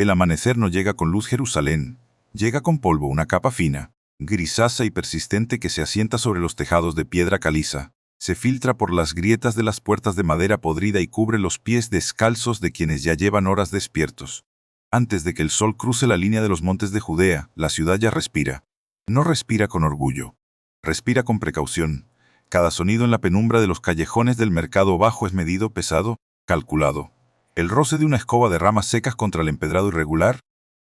El amanecer no llega con luz Jerusalén, llega con polvo, una capa fina, grisácea y persistente que se asienta sobre los tejados de piedra caliza, se filtra por las grietas de las puertas de madera podrida y cubre los pies descalzos de quienes ya llevan horas despiertos. Antes de que el sol cruce la línea de los montes de Judea, la ciudad ya respira. No respira con orgullo, respira con precaución. Cada sonido en la penumbra de los callejones del mercado bajo es medido, pesado, calculado. El roce de una escoba de ramas secas contra el empedrado irregular,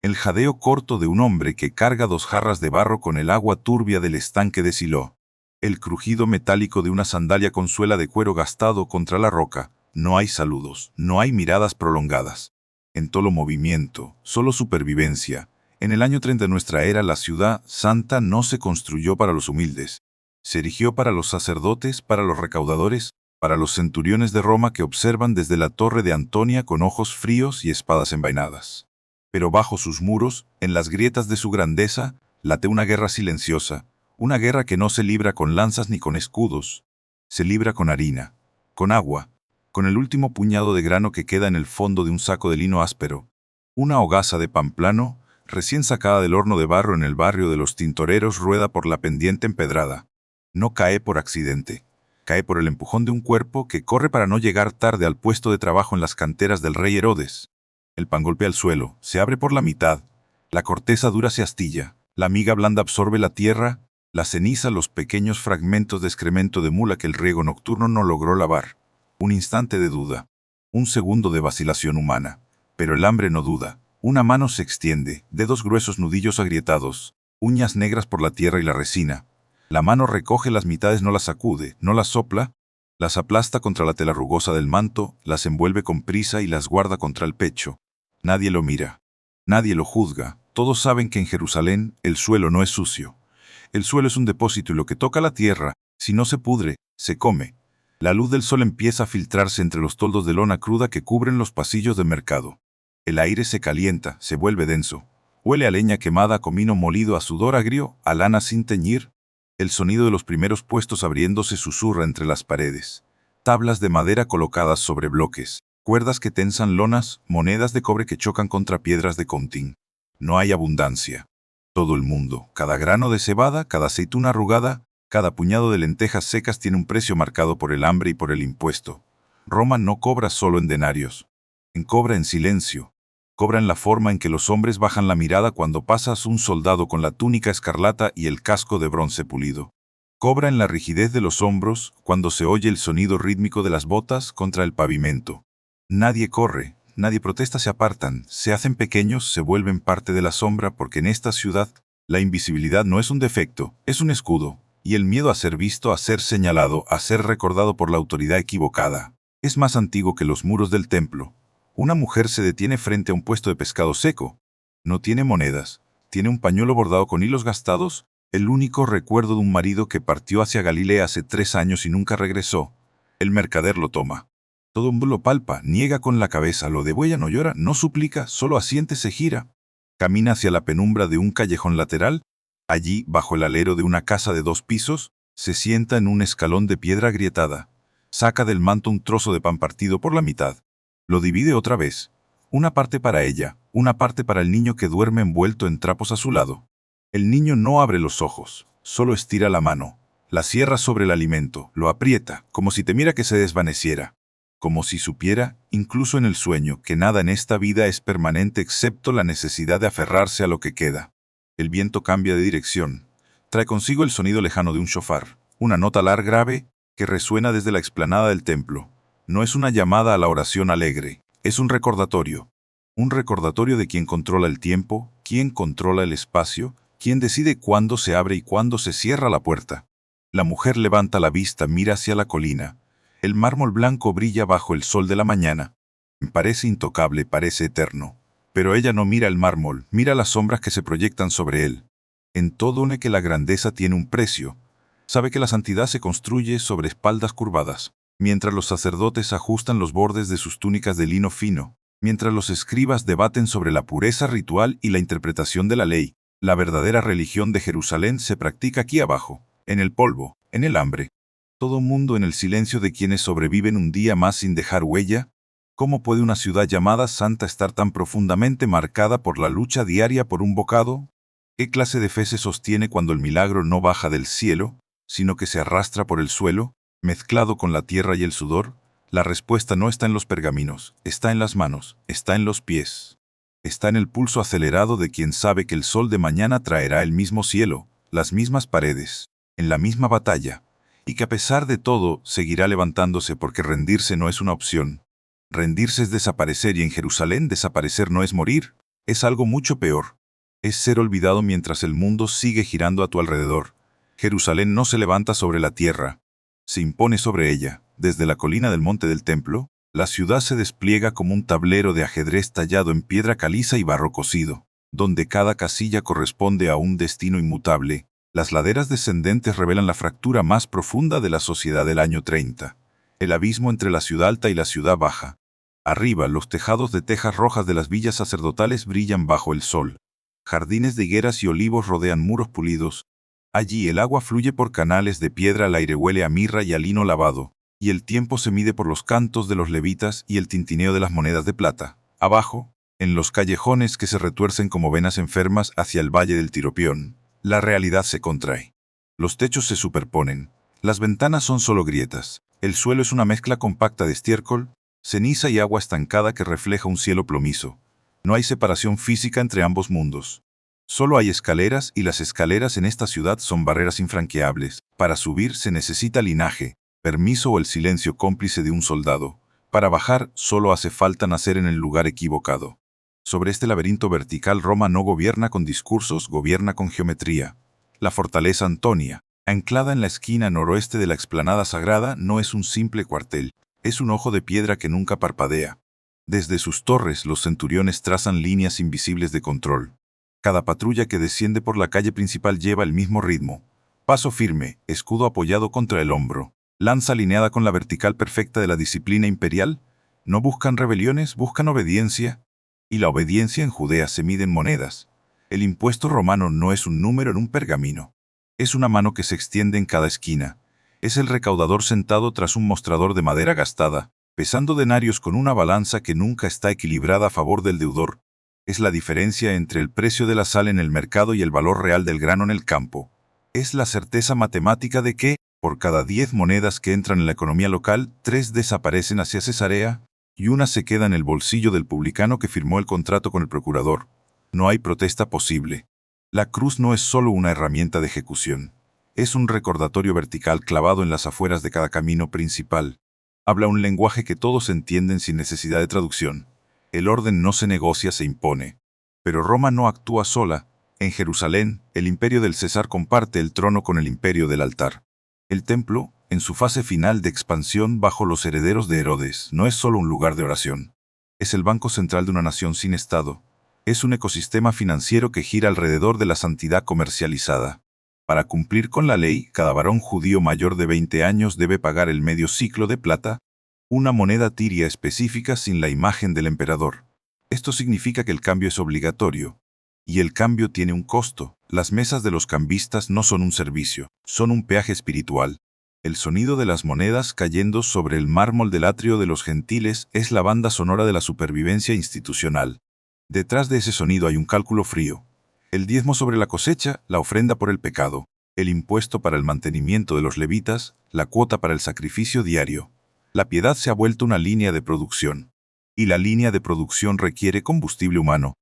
el jadeo corto de un hombre que carga 2 jarras de barro con el agua turbia del estanque de Silo, el crujido metálico de una sandalia con suela de cuero gastado contra la roca. No hay saludos, no hay miradas prolongadas. En todo movimiento, solo supervivencia. En el año 30 de nuestra era, la ciudad santa no se construyó para los humildes. Se erigió para los sacerdotes, para los recaudadores, para los centuriones de Roma que observan desde la torre de Antonia con ojos fríos y espadas envainadas. Pero bajo sus muros, en las grietas de su grandeza, late una guerra silenciosa, una guerra que no se libra con lanzas ni con escudos. Se libra con harina, con agua, con el último puñado de grano que queda en el fondo de un saco de lino áspero. Una hogaza de pan plano, recién sacada del horno de barro en el barrio de los Tintoreros, rueda por la pendiente empedrada. No cae por accidente. Cae por el empujón de un cuerpo que corre para no llegar tarde al puesto de trabajo en las canteras del rey Herodes. El pan golpea el suelo, se abre por la mitad. La corteza dura se astilla, la miga blanda absorbe la tierra, la ceniza los pequeños fragmentos de excremento de mula que el riego nocturno no logró lavar. Un instante de duda, un segundo de vacilación humana. Pero el hambre no duda. Una mano se extiende, dedos gruesos, nudillos agrietados, uñas negras por la tierra y la resina. La mano recoge las mitades, no las sacude, no las sopla, las aplasta contra la tela rugosa del manto, las envuelve con prisa y las guarda contra el pecho. Nadie lo mira, nadie lo juzga. Todos saben que en Jerusalén el suelo no es sucio. El suelo es un depósito y lo que toca la tierra, si no se pudre, se come. La luz del sol empieza a filtrarse entre los toldos de lona cruda que cubren los pasillos del mercado. El aire se calienta, se vuelve denso. Huele a leña quemada, a comino molido, a sudor agrio, a lana sin teñir. El sonido de los primeros puestos abriéndose susurra entre las paredes. Tablas de madera colocadas sobre bloques, cuerdas que tensan lonas, monedas de cobre que chocan contra piedras de contín. No hay abundancia. Todo el mundo, cada grano de cebada, cada aceituna arrugada, cada puñado de lentejas secas tiene un precio marcado por el hambre y por el impuesto. Roma no cobra solo en denarios. Cobra en silencio. Cobra en la forma en que los hombres bajan la mirada cuando pasas un soldado con la túnica escarlata y el casco de bronce pulido. Cobra en la rigidez de los hombros cuando se oye el sonido rítmico de las botas contra el pavimento. Nadie corre, nadie protesta, se apartan, se hacen pequeños, se vuelven parte de la sombra porque en esta ciudad la invisibilidad no es un defecto, es un escudo. Y el miedo a ser visto, a ser señalado, a ser recordado por la autoridad equivocada, es más antiguo que los muros del templo. Una mujer se detiene frente a un puesto de pescado seco. No tiene monedas, tiene un pañuelo bordado con hilos gastados, el único recuerdo de un marido que partió hacia Galilea hace 3 años y nunca regresó. El mercader lo toma. Todo el mundo lo palpa, niega con la cabeza, lo degüella, no llora, no suplica, solo asiente, se gira. Camina hacia la penumbra de un callejón lateral. Allí, bajo el alero de una casa de 2 pisos, se sienta en un escalón de piedra agrietada. Saca del manto un trozo de pan partido por la mitad. Lo divide otra vez. Una parte para ella, una parte para el niño que duerme envuelto en trapos a su lado. El niño no abre los ojos, solo estira la mano. La cierra sobre el alimento, lo aprieta, como si temiera que se desvaneciera. Como si supiera, incluso en el sueño, que nada en esta vida es permanente excepto la necesidad de aferrarse a lo que queda. El viento cambia de dirección. Trae consigo el sonido lejano de un shofar, una nota larga grave que resuena desde la explanada del templo. No es una llamada a la oración alegre, es un recordatorio. Un recordatorio de quien controla el tiempo, quien controla el espacio, quien decide cuándo se abre y cuándo se cierra la puerta. La mujer levanta la vista, mira hacia la colina. El mármol blanco brilla bajo el sol de la mañana. Parece intocable, parece eterno. Pero ella no mira el mármol, mira las sombras que se proyectan sobre él. En todo une que la grandeza tiene un precio. Sabe que la santidad se construye sobre espaldas curvadas. Mientras los sacerdotes ajustan los bordes de sus túnicas de lino fino, mientras los escribas debaten sobre la pureza ritual y la interpretación de la ley, la verdadera religión de Jerusalén se practica aquí abajo, en el polvo, en el hambre. Todo mundo en el silencio de quienes sobreviven un día más sin dejar huella, ¿Cómo puede una ciudad llamada Santa estar tan profundamente marcada por la lucha diaria por un bocado? ¿Qué clase de fe se sostiene cuando el milagro no baja del cielo, sino que se arrastra por el suelo, mezclado con la tierra y el sudor? La respuesta no está en los pergaminos, está en las manos, está en los pies. Está en el pulso acelerado de quien sabe que el sol de mañana traerá el mismo cielo, las mismas paredes, en la misma batalla, y que a pesar de todo seguirá levantándose porque rendirse no es una opción. Rendirse es desaparecer y en Jerusalén desaparecer no es morir, es algo mucho peor. Es ser olvidado mientras el mundo sigue girando a tu alrededor. Jerusalén no se levanta sobre la tierra, se impone sobre ella. Desde la colina del monte del templo, la ciudad se despliega como un tablero de ajedrez tallado en piedra caliza y barro cocido, donde cada casilla corresponde a un destino inmutable. Las laderas descendentes revelan la fractura más profunda de la sociedad del año 30, el abismo entre la ciudad alta y la ciudad baja. Arriba, los tejados de tejas rojas de las villas sacerdotales brillan bajo el sol. Jardines de higueras y olivos rodean muros pulidos. Allí el agua fluye por canales de piedra, el aire huele a mirra y a lino lavado, y el tiempo se mide por los cantos de los levitas y el tintineo de las monedas de plata. Abajo, en los callejones que se retuercen como venas enfermas hacia el valle del Tiropión, la realidad se contrae. Los techos se superponen. Las ventanas son solo grietas. El suelo es una mezcla compacta de estiércol, ceniza y agua estancada que refleja un cielo plomizo. No hay separación física entre ambos mundos. Solo hay escaleras y las escaleras en esta ciudad son barreras infranqueables. Para subir se necesita linaje, permiso o el silencio cómplice de un soldado. Para bajar solo hace falta nacer en el lugar equivocado. Sobre este laberinto vertical Roma no gobierna con discursos, gobierna con geometría. La fortaleza Antonia, anclada en la esquina noroeste de la explanada sagrada, no es un simple cuartel. Es un ojo de piedra que nunca parpadea. Desde sus torres los centuriones trazan líneas invisibles de control. Cada patrulla que desciende por la calle principal lleva el mismo ritmo. Paso firme, escudo apoyado contra el hombro, lanza alineada con la vertical perfecta de la disciplina imperial. No buscan rebeliones, buscan obediencia. Y la obediencia en Judea se mide en monedas. El impuesto romano no es un número en un pergamino. Es una mano que se extiende en cada esquina. Es el recaudador sentado tras un mostrador de madera gastada, pesando denarios con una balanza que nunca está equilibrada a favor del deudor. Es la diferencia entre el precio de la sal en el mercado y el valor real del grano en el campo. Es la certeza matemática de que, por cada 10 monedas que entran en la economía local, 3 desaparecen hacia Cesarea, y una se queda en el bolsillo del publicano que firmó el contrato con el procurador. No hay protesta posible. La cruz no es solo una herramienta de ejecución. Es un recordatorio vertical clavado en las afueras de cada camino principal. Habla un lenguaje que todos entienden sin necesidad de traducción. El orden no se negocia, se impone. Pero Roma no actúa sola. En Jerusalén, el imperio del César comparte el trono con el imperio del altar. El templo, en su fase final de expansión bajo los herederos de Herodes, no es solo un lugar de oración. Es el banco central de una nación sin Estado. Es un ecosistema financiero que gira alrededor de la santidad comercializada. Para cumplir con la ley, cada varón judío mayor de 20 años debe pagar el medio siclo de plata, una moneda tiria específica sin la imagen del emperador. Esto significa que el cambio es obligatorio. Y el cambio tiene un costo. Las mesas de los cambistas no son un servicio, son un peaje espiritual. El sonido de las monedas cayendo sobre el mármol del atrio de los gentiles es la banda sonora de la supervivencia institucional. Detrás de ese sonido hay un cálculo frío. El diezmo sobre la cosecha, la ofrenda por el pecado, el impuesto para el mantenimiento de los levitas, la cuota para el sacrificio diario. La piedad se ha vuelto una línea de producción. Y la línea de producción requiere combustible humano.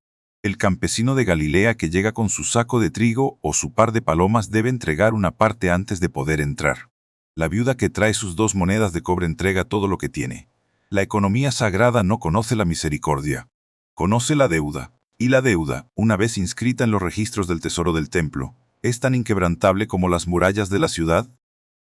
El campesino de Galilea que llega con su saco de trigo o su par de palomas debe entregar una parte antes de poder entrar. La viuda que trae sus 2 monedas de cobre entrega todo lo que tiene. La economía sagrada no conoce la misericordia. Conoce la deuda. Y la deuda, una vez inscrita en los registros del tesoro del templo, es tan inquebrantable como las murallas de la ciudad.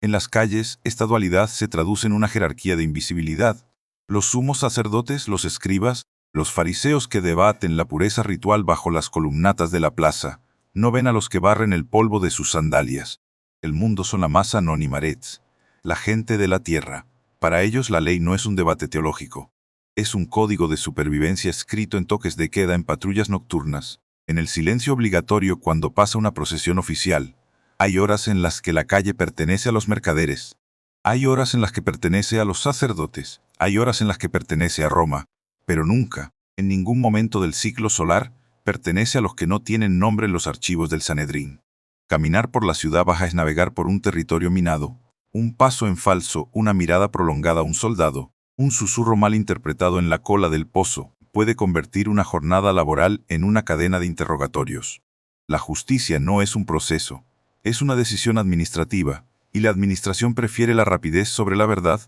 En las calles, esta dualidad se traduce en una jerarquía de invisibilidad. Los sumos sacerdotes, los escribas, los fariseos que debaten la pureza ritual bajo las columnatas de la plaza, no ven a los que barren el polvo de sus sandalias. El mundo son la masa anonimarets, la gente de la tierra. Para ellos la ley no es un debate teológico. Es un código de supervivencia escrito en toques de queda en patrullas nocturnas, en el silencio obligatorio cuando pasa una procesión oficial. Hay horas en las que la calle pertenece a los mercaderes. Hay horas en las que pertenece a los sacerdotes. Hay horas en las que pertenece a Roma, pero nunca, en ningún momento del ciclo solar, pertenece a los que no tienen nombre en los archivos del Sanedrín. Caminar por la ciudad baja es navegar por un territorio minado. Un paso en falso, una mirada prolongada a un soldado, un susurro mal interpretado en la cola del pozo, puede convertir una jornada laboral en una cadena de interrogatorios. La justicia no es un proceso, es una decisión administrativa, y la administración prefiere la rapidez sobre la verdad.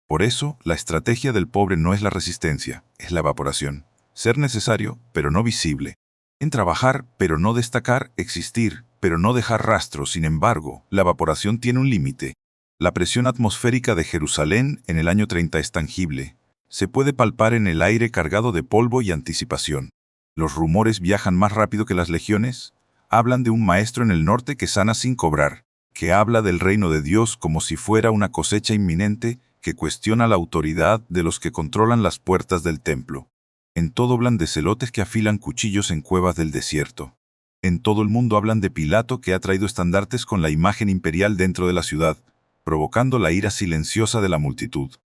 Por eso, la estrategia del pobre no es la resistencia, es la evaporación. Ser necesario, pero no visible. En trabajar, pero no destacar, existir, pero no dejar rastro. Sin embargo, la evaporación tiene un límite. La presión atmosférica de Jerusalén en el año 30 es tangible. Se puede palpar en el aire cargado de polvo y anticipación. Los rumores viajan más rápido que las legiones. Hablan de un maestro en el norte que sana sin cobrar, que habla del reino de Dios como si fuera una cosecha inminente, que cuestiona la autoridad de los que controlan las puertas del templo. En todo hablan de celotes que afilan cuchillos en cuevas del desierto. En todo el mundo hablan de Pilato que ha traído estandartes con la imagen imperial dentro de la ciudad, provocando la ira silenciosa de la multitud.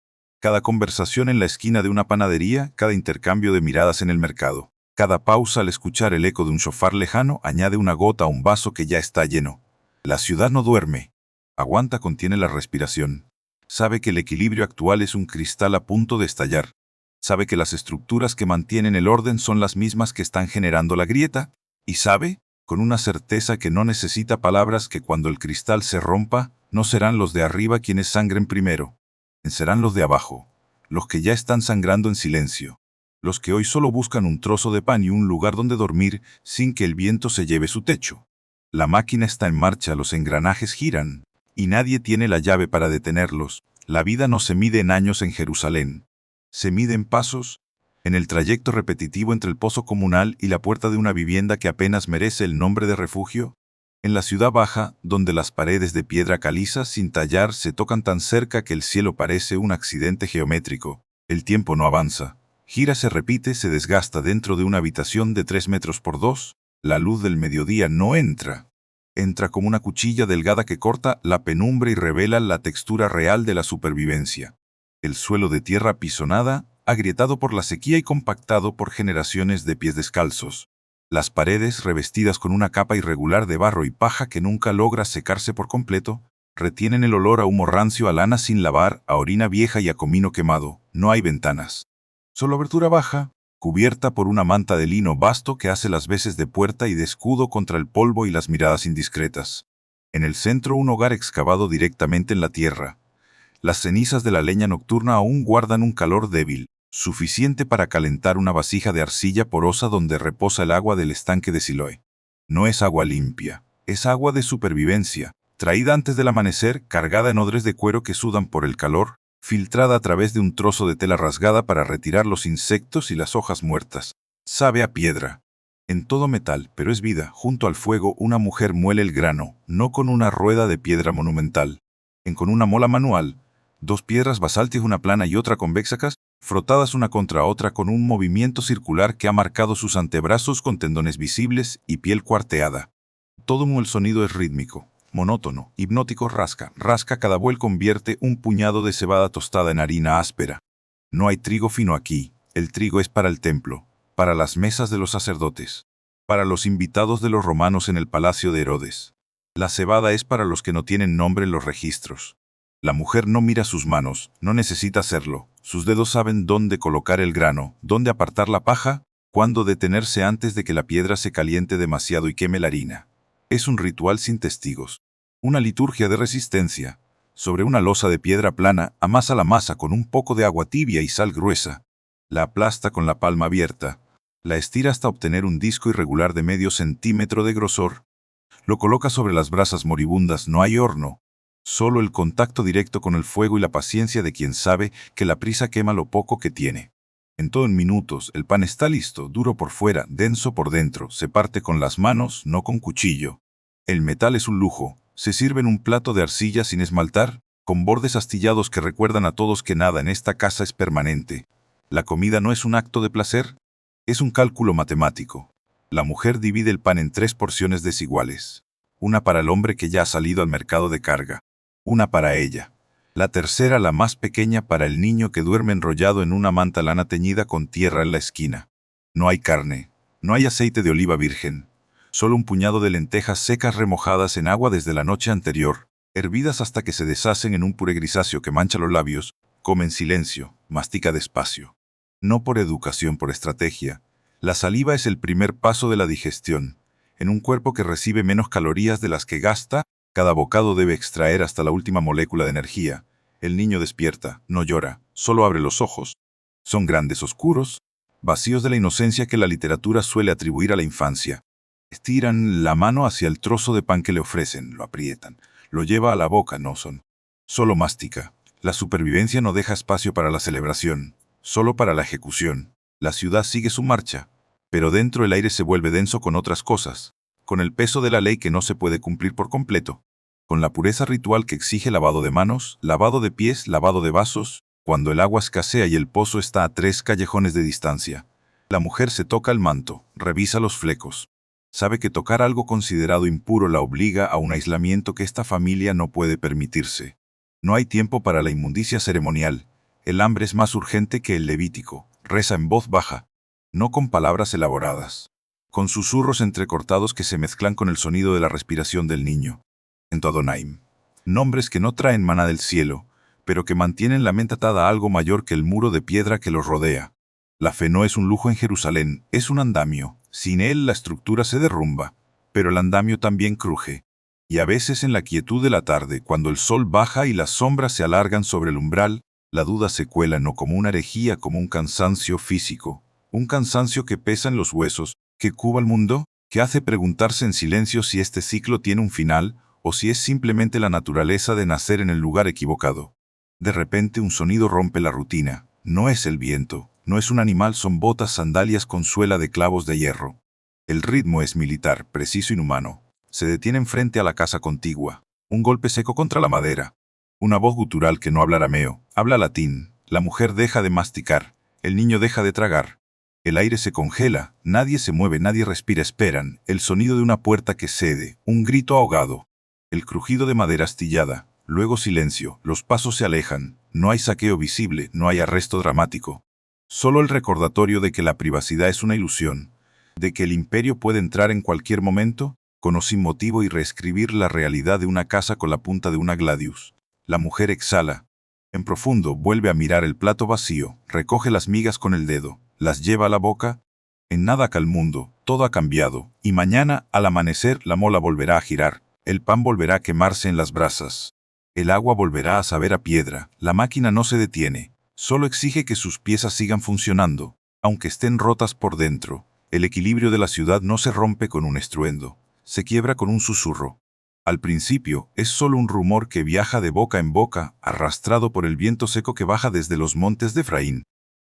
Cada conversación en la esquina de una panadería, cada intercambio de miradas en el mercado, cada pausa al escuchar el eco de un shofar lejano añade una gota a un vaso que ya está lleno. La ciudad no duerme. Aguanta, contiene la respiración. Sabe que el equilibrio actual es un cristal a punto de estallar. Sabe que las estructuras que mantienen el orden son las mismas que están generando la grieta. Y sabe, con una certeza que no necesita palabras, que cuando el cristal se rompa, no serán los de arriba quienes sangren primero. Serán los de abajo, los que ya están sangrando en silencio. Los que hoy solo buscan un trozo de pan y un lugar donde dormir sin que el viento se lleve su techo. La máquina está en marcha, los engranajes giran, y nadie tiene la llave para detenerlos. La vida no se mide en años en Jerusalén. Se mide en pasos, en el trayecto repetitivo entre el pozo comunal y la puerta de una vivienda que apenas merece el nombre de refugio. En la ciudad baja, donde las paredes de piedra caliza sin tallar se tocan tan cerca que el cielo parece un accidente geométrico, el tiempo no avanza. Gira, se repite, se desgasta dentro de una habitación de 3 metros por 2. La luz del mediodía no entra. Entra como una cuchilla delgada que corta la penumbra y revela la textura real de la supervivencia. El suelo de tierra apisonada, agrietado por la sequía y compactado por generaciones de pies descalzos. Las paredes, revestidas con una capa irregular de barro y paja que nunca logra secarse por completo, retienen el olor a humo rancio, a lana sin lavar, a orina vieja y a comino quemado. No hay ventanas. Solo abertura baja, cubierta por una manta de lino vasto que hace las veces de puerta y de escudo contra el polvo y las miradas indiscretas. En el centro, un hogar excavado directamente en la tierra. Las cenizas de la leña nocturna aún guardan un calor débil, suficiente para calentar una vasija de arcilla porosa donde reposa el agua del estanque de Siloé. No es agua limpia, es agua de supervivencia, traída antes del amanecer, cargada en odres de cuero que sudan por el calor, filtrada a través de un trozo de tela rasgada para retirar los insectos y las hojas muertas. Sabe a piedra. En todo metal, pero es vida. Junto al fuego, una mujer muele el grano, no con una rueda de piedra monumental, con una mola manual. 2 piedras basálticas, una plana y otra convexa, frotadas una contra otra con un movimiento circular que ha marcado sus antebrazos con tendones visibles y piel cuarteada. Todo el sonido es rítmico, monótono, hipnótico. Rasca, rasca, cada vuel convierte un puñado de cebada tostada en harina áspera. No hay trigo fino aquí, el trigo es para el templo, para las mesas de los sacerdotes, para los invitados de los romanos en el palacio de Herodes. La cebada es para los que no tienen nombre en los registros. La mujer no mira sus manos, no necesita hacerlo. Sus dedos saben dónde colocar el grano, dónde apartar la paja, cuándo detenerse antes de que la piedra se caliente demasiado y queme la harina. Es un ritual sin testigos. Una liturgia de resistencia. Sobre una losa de piedra plana, amasa la masa con un poco de agua tibia y sal gruesa. La aplasta con la palma abierta. La estira hasta obtener un disco irregular de medio centímetro de grosor. Lo coloca sobre las brasas moribundas. No hay horno. Solo el contacto directo con el fuego y la paciencia de quien sabe que la prisa quema lo poco que tiene. En todo en minutos, el pan está listo, duro por fuera, denso por dentro. Se parte con las manos, no con cuchillo. El metal es un lujo. Se sirve en un plato de arcilla sin esmaltar, con bordes astillados que recuerdan a todos que nada en esta casa es permanente. La comida no es un acto de placer, es un cálculo matemático. La mujer divide el pan en 3 porciones desiguales. Una para el hombre que ya ha salido al mercado de carga. Una para ella. La tercera, la más pequeña, para el niño que duerme enrollado en una manta lana teñida con tierra en la esquina. No hay carne, no hay aceite de oliva virgen, solo un puñado de lentejas secas remojadas en agua desde la noche anterior, hervidas hasta que se deshacen en un puré grisáceo que mancha los labios. Come en silencio, mastica despacio. No por educación, por estrategia. La saliva es el primer paso de la digestión. En un cuerpo que recibe menos calorías de las que gasta, cada bocado debe extraer hasta la última molécula de energía. El niño despierta, no llora, solo abre los ojos. Son grandes, oscuros, vacíos de la inocencia que la literatura suele atribuir a la infancia. Estiran la mano hacia el trozo de pan que le ofrecen, lo aprietan, lo lleva a la boca, no son. Solo mastica. La supervivencia no deja espacio para la celebración, solo para la ejecución. La ciudad sigue su marcha, pero dentro el aire se vuelve denso con otras cosas, con el peso de la ley que no se puede cumplir por completo, con la pureza ritual que exige lavado de manos, lavado de pies, lavado de vasos, cuando el agua escasea y el pozo está a 3 callejones de distancia. La mujer se toca el manto, revisa los flecos. Sabe que tocar algo considerado impuro la obliga a un aislamiento que esta familia no puede permitirse. No hay tiempo para la inmundicia ceremonial. El hambre es más urgente que el Levítico. Reza en voz baja, no con palabras elaboradas, con susurros entrecortados que se mezclan con el sonido de la respiración del niño. En Adonaim. Nombres que no traen maná del cielo, pero que mantienen la mente atada a algo mayor que el muro de piedra que los rodea. La fe no es un lujo en Jerusalén, es un andamio. Sin él la estructura se derrumba, pero el andamio también cruje. Y a veces en la quietud de la tarde, cuando el sol baja y las sombras se alargan sobre el umbral, la duda se cuela no como una herejía, como un cansancio físico, un cansancio que pesa en los huesos, que cuba el mundo, que hace preguntarse en silencio si este ciclo tiene un final, o si es simplemente la naturaleza de nacer en el lugar equivocado. De repente un sonido rompe la rutina. No es el viento, no es un animal, son botas, sandalias con suela de clavos de hierro. El ritmo es militar, preciso e inhumano. Se detienen frente a la casa contigua. Un golpe seco contra la madera. Una voz gutural que no habla arameo, habla latín. La mujer deja de masticar. El niño deja de tragar. El aire se congela. Nadie se mueve, nadie respira. Esperan. El sonido de una puerta que cede. Un grito ahogado. El crujido de madera astillada. Luego silencio. Los pasos se alejan. No hay saqueo visible. No hay arresto dramático. Solo el recordatorio de que la privacidad es una ilusión. De que el imperio puede entrar en cualquier momento, con o sin motivo, y reescribir la realidad de una casa con la punta de una gladius. La mujer exhala. En profundo vuelve a mirar el plato vacío, recoge las migas con el dedo, las lleva a la boca. En nada acá el mundo, todo ha cambiado, y mañana, al amanecer, la mola volverá a girar, el pan volverá a quemarse en las brasas. El agua volverá a saber a piedra, la máquina no se detiene, solo exige que sus piezas sigan funcionando, aunque estén rotas por dentro. El equilibrio de la ciudad no se rompe con un estruendo, se quiebra con un susurro. Al principio, es solo un rumor que viaja de boca en boca, arrastrado por el viento seco que baja desde los montes de Efraín.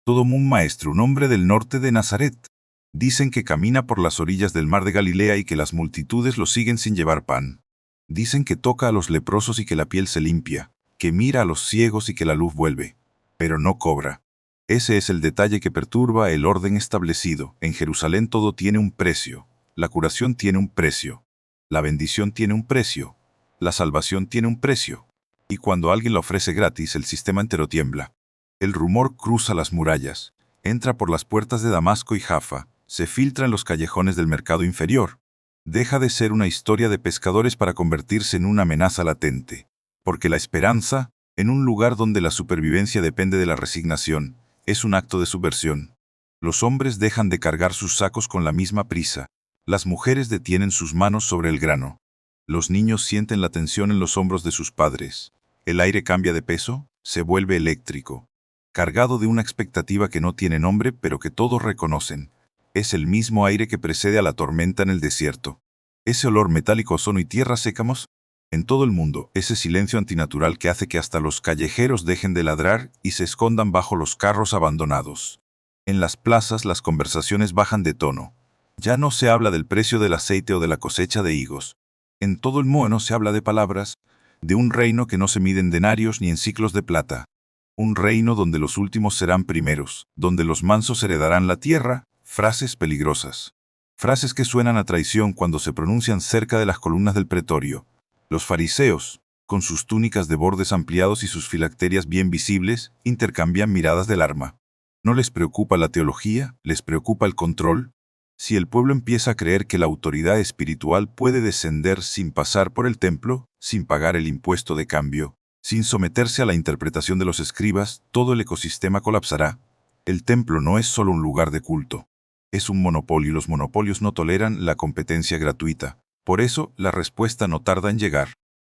Todo un maestro, un hombre del norte de Nazaret. Dicen que camina por las orillas del mar de Galilea y que las multitudes lo siguen sin llevar pan. Dicen que toca a los leprosos y que la piel se limpia, que mira a los ciegos y que la luz vuelve. Pero no cobra. Ese es el detalle que perturba el orden establecido. En Jerusalén todo tiene un precio. La curación tiene un precio. La bendición tiene un precio. La salvación tiene un precio. Y cuando alguien la ofrece gratis, el sistema entero tiembla. El rumor cruza las murallas, entra por las puertas de Damasco y Jaffa, se filtra en los callejones del mercado inferior. Deja de ser una historia de pescadores para convertirse en una amenaza latente. Porque la esperanza, en un lugar donde la supervivencia depende de la resignación, es un acto de subversión. Los hombres dejan de cargar sus sacos con la misma prisa. Las mujeres detienen sus manos sobre el grano. Los niños sienten la tensión en los hombros de sus padres. El aire cambia de peso, se vuelve eléctrico. Cargado de una expectativa que no tiene nombre, pero que todos reconocen. Es el mismo aire que precede a la tormenta en el desierto. Ese olor metálico, ozono y tierra secamos. En todo el mundo, ese silencio antinatural que hace que hasta los callejeros dejen de ladrar y se escondan bajo los carros abandonados. En las plazas las conversaciones bajan de tono. Ya no se habla del precio del aceite o de la cosecha de higos. En todo el mundo se habla de palabras, de un reino que no se mide en denarios ni en ciclos de plata. Un reino donde los últimos serán primeros, donde los mansos heredarán la tierra. Frases peligrosas. Frases que suenan a traición cuando se pronuncian cerca de las columnas del pretorio. Los fariseos, Con sus túnicas de bordes ampliados y sus filacterias bien visibles, intercambian miradas del arma. No les preocupa la teología, les preocupa el control. Si el pueblo empieza a creer que la autoridad espiritual puede descender sin pasar por el templo, sin pagar el impuesto de cambio, sin someterse a la interpretación de los escribas, todo el ecosistema colapsará. El templo no es solo un lugar de culto. Es un monopolio y los monopolios no toleran la competencia gratuita. Por eso, la respuesta no tarda en llegar.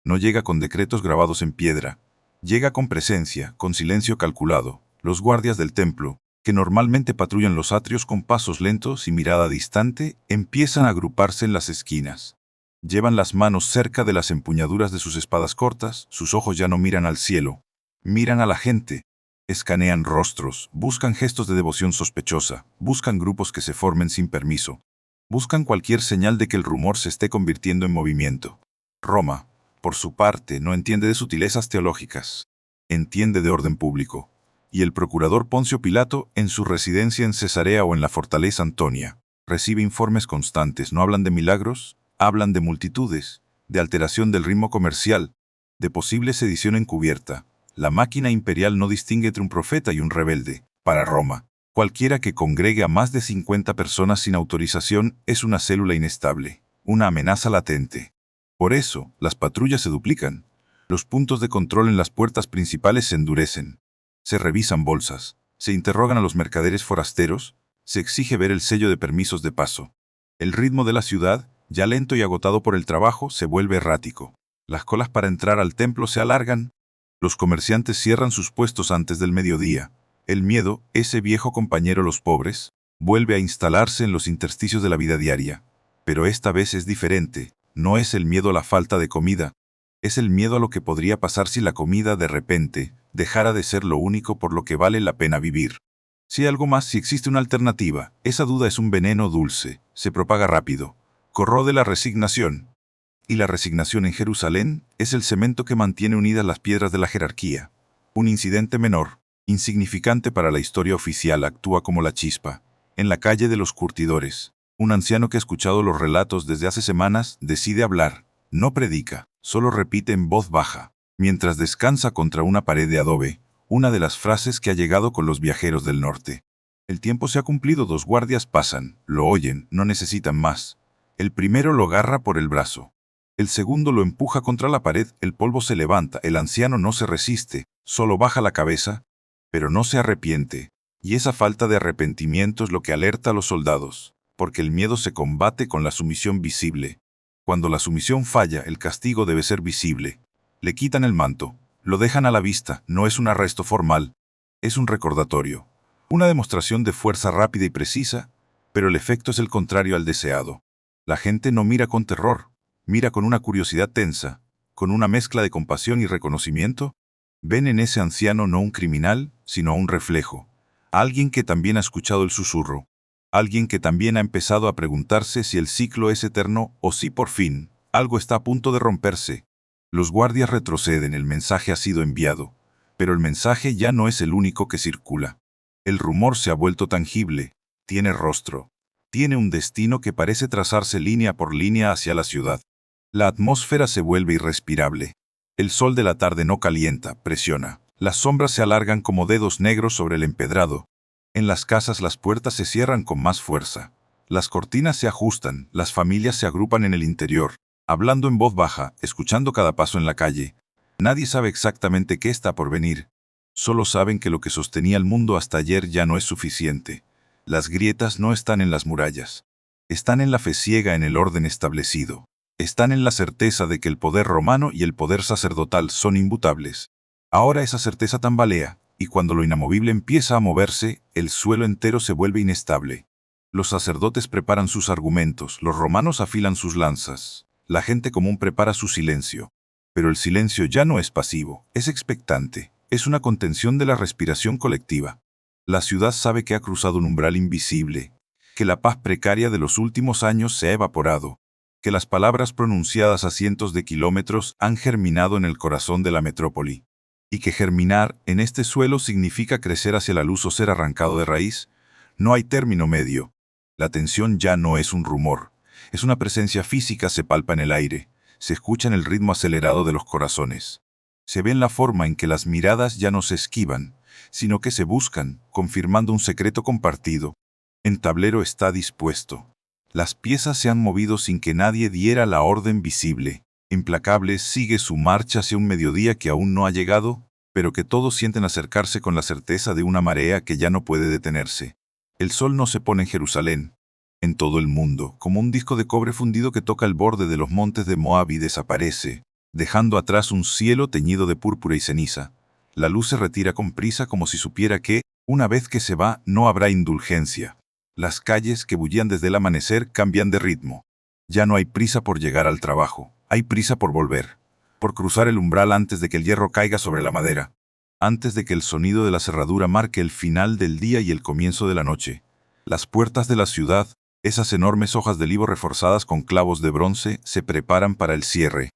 No llega con decretos grabados en piedra. Llega con presencia, con silencio calculado. Los guardias del templo, que normalmente patrullan los atrios con pasos lentos y mirada distante, empiezan a agruparse en las esquinas. Llevan las manos cerca de las empuñaduras de sus espadas cortas, sus ojos ya no miran al cielo, miran a la gente. Escanean rostros, buscan gestos de devoción sospechosa, buscan grupos que se formen sin permiso. Buscan cualquier señal de que el rumor se esté convirtiendo en movimiento. Roma, por su parte, no entiende de sutilezas teológicas. Entiende de orden público. Y el procurador Poncio Pilato, en su residencia en Cesarea o en la fortaleza Antonia, recibe informes constantes. No hablan de milagros, hablan de multitudes, de alteración del ritmo comercial, de posible sedición encubierta. La máquina imperial no distingue entre un profeta y un rebelde. Para Roma, cualquiera que congregue a más de 50 personas sin autorización es una célula inestable, una amenaza latente. Por eso, las patrullas se duplican. Los puntos de control en las puertas principales se endurecen. Se revisan bolsas, se interrogan a los mercaderes forasteros, se exige ver el sello de permisos de paso. El ritmo de la ciudad, ya lento y agotado por el trabajo, se vuelve errático. Las colas para entrar al templo se alargan. Los comerciantes cierran sus puestos antes del mediodía. El miedo, ese viejo compañero de los pobres, vuelve a instalarse en los intersticios de la vida diaria. Pero esta vez es diferente. No es el miedo a la falta de comida. Es el miedo a lo que podría pasar si la comida de repente dejara de ser lo único por lo que vale la pena vivir. Si hay algo más, si existe una alternativa, esa duda es un veneno dulce, se propaga rápido, corrode la resignación. Y la resignación en Jerusalén es el cemento que mantiene unidas las piedras de la jerarquía. Un incidente menor, insignificante para la historia oficial, actúa como la chispa. En la calle de los curtidores, un anciano que ha escuchado los relatos desde hace semanas decide hablar. No predica, solo repite en voz baja, mientras descansa contra una pared de adobe, una de las frases que ha llegado con los viajeros del norte. El tiempo se ha cumplido, 2 guardias pasan, lo oyen, no necesitan más. El primero lo agarra por el brazo. El segundo lo empuja contra la pared, el polvo se levanta, el anciano no se resiste, solo baja la cabeza, pero no se arrepiente. Y esa falta de arrepentimiento es lo que alerta a los soldados, porque el miedo se combate con la sumisión visible. Cuando la sumisión falla, el castigo debe ser visible. Le quitan el manto, lo dejan a la vista, no es un arresto formal, es un recordatorio. Una demostración de fuerza rápida y precisa, pero el efecto es el contrario al deseado. La gente no mira con terror, mira con una curiosidad tensa, con una mezcla de compasión y reconocimiento. Ven en ese anciano no un criminal, sino un reflejo. Alguien que también ha escuchado el susurro. Alguien que también ha empezado a preguntarse si el ciclo es eterno o si por fin algo está a punto de romperse. Los guardias retroceden, el mensaje ha sido enviado, pero el mensaje ya no es el único que circula. El rumor se ha vuelto tangible, tiene rostro, tiene un destino que parece trazarse línea por línea hacia la ciudad. La atmósfera se vuelve irrespirable. El sol de la tarde no calienta, presiona. Las sombras se alargan como dedos negros sobre el empedrado. En las casas las puertas se cierran con más fuerza. Las cortinas se ajustan, las familias se agrupan en el interior, hablando en voz baja, escuchando cada paso en la calle. Nadie sabe exactamente qué está por venir. Solo saben que lo que sostenía el mundo hasta ayer ya no es suficiente. Las grietas no están en las murallas. Están en la fe ciega en el orden establecido. Están en la certeza de que el poder romano y el poder sacerdotal son inmutables. Ahora esa certeza tambalea, y cuando lo inamovible empieza a moverse, el suelo entero se vuelve inestable. Los sacerdotes preparan sus argumentos, los romanos afilan sus lanzas, la gente común prepara su silencio. Pero el silencio ya no es pasivo, es expectante, es una contención de la respiración colectiva. La ciudad sabe que ha cruzado un umbral invisible, que la paz precaria de los últimos años se ha evaporado, que las palabras pronunciadas a cientos de kilómetros han germinado en el corazón de la metrópoli. Y que germinar en este suelo significa crecer hacia la luz o ser arrancado de raíz. No hay término medio. La tensión ya no es un rumor. Es una presencia física, se palpa en el aire. Se escucha en el ritmo acelerado de los corazones. Se ve en la forma en que las miradas ya no se esquivan, sino que se buscan, confirmando un secreto compartido. El tablero está dispuesto. Las piezas se han movido sin que nadie diera la orden visible. Implacable sigue su marcha hacia un mediodía que aún no ha llegado, pero que todos sienten acercarse con la certeza de una marea que ya no puede detenerse. El sol no se pone en Jerusalén, en todo el mundo, como un disco de cobre fundido que toca el borde de los montes de Moab y desaparece, dejando atrás un cielo teñido de púrpura y ceniza. La luz se retira con prisa como si supiera que, una vez que se va, no habrá indulgencia. Las calles que bullían desde el amanecer cambian de ritmo. Ya no hay prisa por llegar al trabajo, hay prisa por volver, por cruzar el umbral antes de que el hierro caiga sobre la madera, antes de que el sonido de la cerradura marque el final del día y el comienzo de la noche. Las puertas de la ciudad, esas enormes hojas de olivo reforzadas con clavos de bronce, se preparan para el cierre.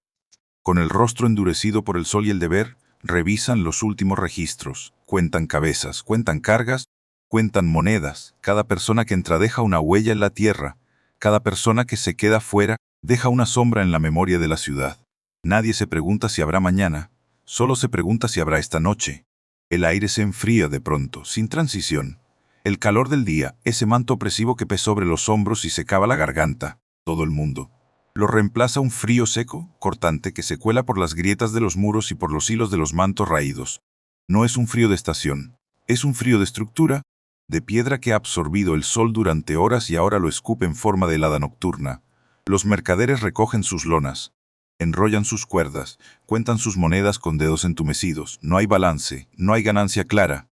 Con el rostro endurecido por el sol y el deber, revisan los últimos registros, cuentan cabezas, cuentan cargas, cuentan monedas. Cada persona que entra deja una huella en la tierra, cada persona que se queda fuera deja una sombra en la memoria de la ciudad. Nadie se pregunta si habrá mañana, solo se pregunta si habrá esta noche. El aire se enfría de pronto, sin transición. El calor del día, ese manto opresivo que pesa sobre los hombros y secaba la garganta, todo el mundo. Lo reemplaza un frío seco, cortante, que se cuela por las grietas de los muros y por los hilos de los mantos raídos. No es un frío de estación, es un frío de estructura, de piedra que ha absorbido el sol durante horas y ahora lo escupe en forma de helada nocturna. Los mercaderes recogen sus lonas, enrollan sus cuerdas, cuentan sus monedas con dedos entumecidos. No hay balance, no hay ganancia clara.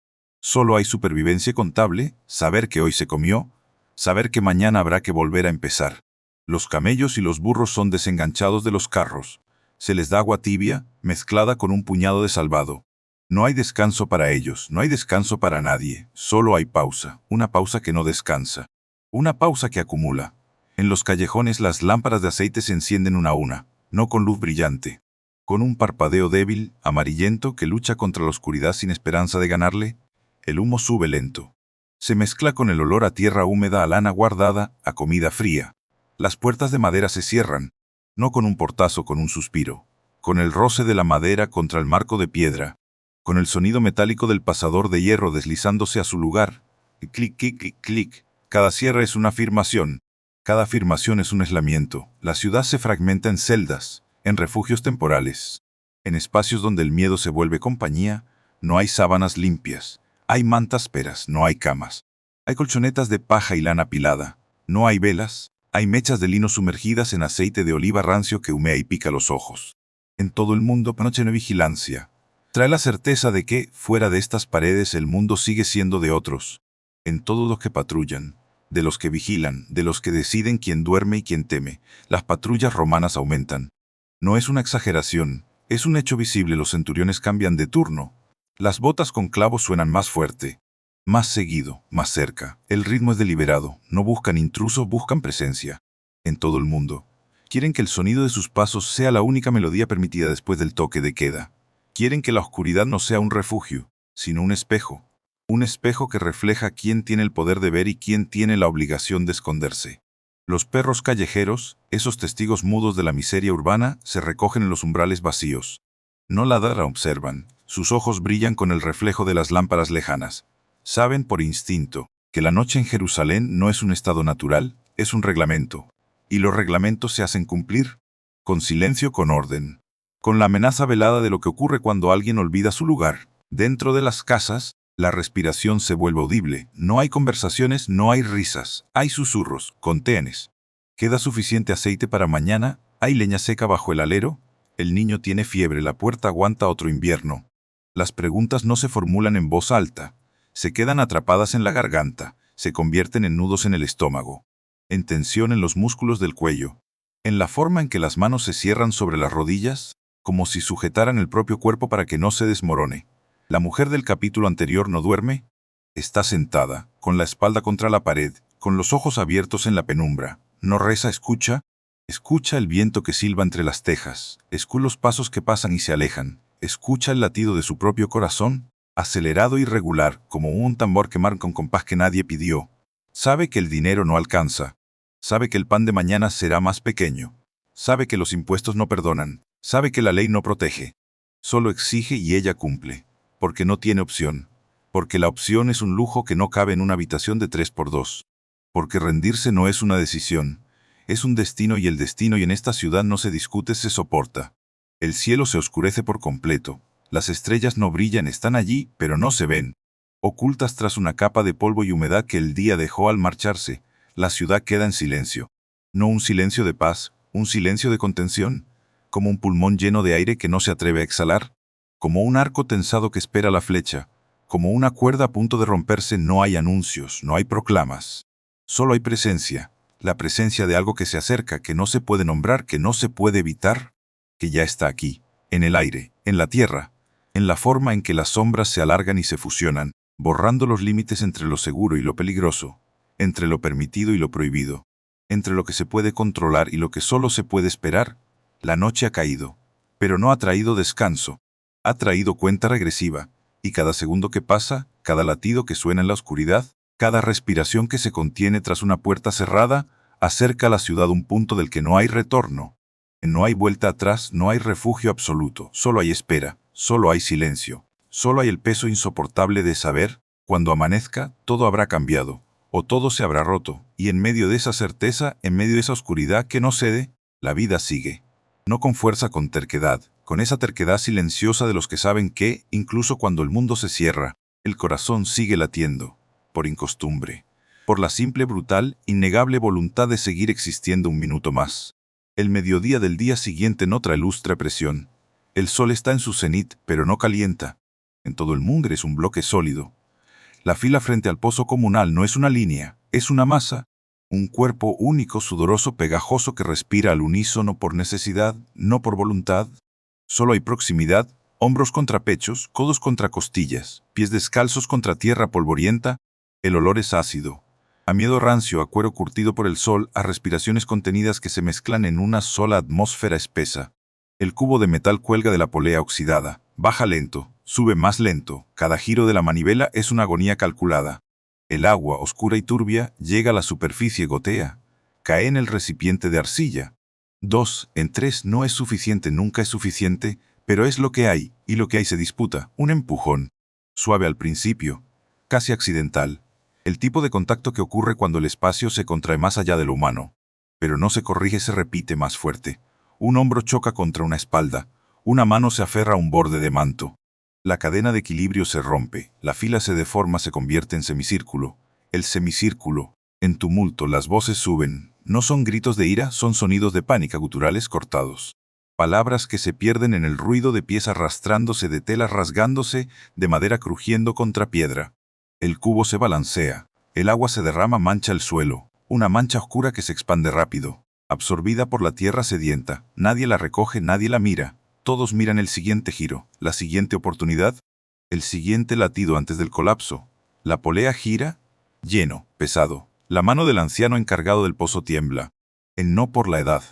Solo hay supervivencia contable, saber que hoy se comió, saber que mañana habrá que volver a empezar. Los camellos y los burros son desenganchados de los carros. Se les da agua tibia, mezclada con un puñado de salvado. No hay descanso para ellos, no hay descanso para nadie. Solo hay pausa, una pausa que no descansa. Una pausa que acumula. En los callejones las lámparas de aceite se encienden una a una, no con luz brillante. Con un parpadeo débil, amarillento, que lucha contra la oscuridad sin esperanza de ganarle, el humo sube lento. Se mezcla con el olor a tierra húmeda, a lana guardada, a comida fría. Las puertas de madera se cierran, no con un portazo, con un suspiro, con el roce de la madera contra el marco de piedra, con el sonido metálico del pasador de hierro deslizándose a su lugar. Clic, clic, clic, clic. Cada cierre es una afirmación. Cada afirmación es un aislamiento. La ciudad se fragmenta en celdas, en refugios temporales, en espacios donde el miedo se vuelve compañía. No hay sábanas limpias, hay mantas peras, no hay camas. Hay colchonetas de paja y lana apilada, no hay velas. Hay mechas de lino sumergidas en aceite de oliva rancio que humea y pica los ojos. En todo el mundo, noche no hay vigilancia. Trae la certeza de que, fuera de estas paredes, el mundo sigue siendo de otros. En todos los que patrullan, de los que vigilan, de los que deciden quién duerme y quién teme, las patrullas romanas aumentan. No es una exageración, es un hecho visible. Los centuriones cambian de turno. Las botas con clavos suenan más fuerte. Más seguido, más cerca. El ritmo es deliberado. No buscan intrusos, buscan presencia. En todo el mundo. Quieren que el sonido de sus pasos sea la única melodía permitida después del toque de queda. Quieren que la oscuridad no sea un refugio, sino un espejo. Un espejo que refleja quién tiene el poder de ver y quién tiene la obligación de esconderse. Los perros callejeros, esos testigos mudos de la miseria urbana, se recogen en los umbrales vacíos. No ladran, observan. Sus ojos brillan con el reflejo de las lámparas lejanas. Saben por instinto que la noche en Jerusalén no es un estado natural, es un reglamento. Y los reglamentos se hacen cumplir, con silencio, con orden, con la amenaza velada de lo que ocurre cuando alguien olvida su lugar. Dentro de las casas, la respiración se vuelve audible. No hay conversaciones, no hay risas, hay susurros, contenes. ¿Queda suficiente aceite para mañana? ¿Hay leña seca bajo el alero? El niño tiene fiebre, la puerta aguanta otro invierno. Las preguntas no se formulan en voz alta. Se quedan atrapadas en la garganta, se convierten en nudos en el estómago, en tensión en los músculos del cuello, en la forma en que las manos se cierran sobre las rodillas, como si sujetaran el propio cuerpo para que no se desmorone. La mujer del capítulo anterior no duerme, está sentada, con la espalda contra la pared, con los ojos abiertos en la penumbra. No reza, escucha el viento que silba entre las tejas, escucha los pasos que pasan y se alejan, escucha el latido de su propio corazón, acelerado y regular, como un tambor que marca un compás que nadie pidió. Sabe que el dinero no alcanza. Sabe que el pan de mañana será más pequeño. Sabe que los impuestos no perdonan. Sabe que la ley no protege. Solo exige y ella cumple. Porque no tiene opción. Porque la opción es un lujo que no cabe en una habitación de 3x2. Porque rendirse no es una decisión. Es un destino y el destino y en esta ciudad no se discute, se soporta. El cielo se oscurece por completo. Las estrellas no brillan, están allí, pero no se ven. Ocultas tras una capa de polvo y humedad que el día dejó al marcharse, la ciudad queda en silencio. No un silencio de paz, un silencio de contención, como un pulmón lleno de aire que no se atreve a exhalar, como un arco tensado que espera la flecha, como una cuerda a punto de romperse. No hay anuncios, no hay proclamas. Solo hay presencia, la presencia de algo que se acerca, que no se puede nombrar, que no se puede evitar, que ya está aquí, en el aire, en la tierra, en la forma en que las sombras se alargan y se fusionan, borrando los límites entre lo seguro y lo peligroso, entre lo permitido y lo prohibido, entre lo que se puede controlar y lo que solo se puede esperar. La noche ha caído, pero no ha traído descanso, ha traído cuenta regresiva, y cada segundo que pasa, cada latido que suena en la oscuridad, cada respiración que se contiene tras una puerta cerrada, acerca a la ciudad un punto del que no hay retorno. No hay vuelta atrás, no hay refugio absoluto, solo hay espera, solo hay silencio, solo hay el peso insoportable de saber, cuando amanezca, todo habrá cambiado, o todo se habrá roto, y en medio de esa certeza, en medio de esa oscuridad que no cede, la vida sigue. No con fuerza, con terquedad, con esa terquedad silenciosa de los que saben que, incluso cuando el mundo se cierra, el corazón sigue latiendo, por incostumbre, por la simple, brutal, innegable voluntad de seguir existiendo un minuto más. El mediodía del día siguiente no trae lustre presión. El sol está en su cenit, pero no calienta. En todo el mundo es un bloque sólido. La fila frente al pozo comunal no es una línea, es una masa. Un cuerpo único, sudoroso, pegajoso que respira al unísono por necesidad, no por voluntad. Solo hay proximidad, hombros contra pechos, codos contra costillas, pies descalzos contra tierra polvorienta. El olor es ácido. A miedo rancio, a cuero curtido por el sol, a respiraciones contenidas que se mezclan en una sola atmósfera espesa. El cubo de metal cuelga de la polea oxidada, baja lento, sube más lento, cada giro de la manivela es una agonía calculada. El agua, oscura y turbia, llega a la superficie, gotea, cae en el recipiente de arcilla. 2 en 3 no es suficiente, nunca es suficiente, pero es lo que hay, y lo que hay se disputa, un empujón. Suave al principio, casi accidental. El tipo de contacto que ocurre cuando el espacio se contrae más allá de lo humano. Pero no se corrige, se repite más fuerte. Un hombro choca contra una espalda. Una mano se aferra a un borde de manto. La cadena de equilibrio se rompe. La fila se deforma, se convierte en semicírculo. El semicírculo. En tumulto, las voces suben. No son gritos de ira, son sonidos de pánica, guturales cortados. Palabras que se pierden en el ruido de pies arrastrándose, de telas rasgándose, de madera crujiendo contra piedra. El cubo se balancea, el agua se derrama, mancha el suelo, una mancha oscura que se expande rápido, absorbida por la tierra sedienta. Nadie la recoge, nadie la mira. Todos miran el siguiente giro, la siguiente oportunidad, el siguiente latido antes del colapso. La polea gira, lleno, pesado. La mano del anciano encargado del pozo tiembla. No por la edad,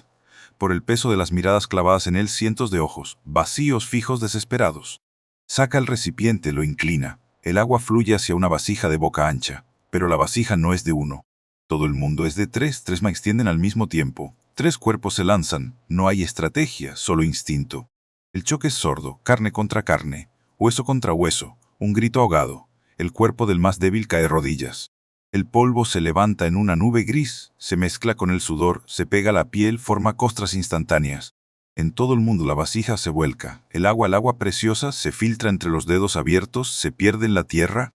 por el peso de las miradas clavadas en él, cientos de ojos, vacíos, fijos, desesperados. Saca el recipiente, lo inclina. El agua fluye hacia una vasija de boca ancha, pero la vasija no es de uno. Todo el mundo es de 3, 3 más extienden al mismo tiempo. 3 cuerpos se lanzan, no hay estrategia, solo instinto. El choque es sordo, carne contra carne, hueso contra hueso, un grito ahogado. El cuerpo del más débil cae de rodillas. El polvo se levanta en una nube gris, se mezcla con el sudor, se pega a la piel, forma costras instantáneas. En todo el mundo la vasija se vuelca, el agua preciosa, se filtra entre los dedos abiertos, se pierde en la tierra.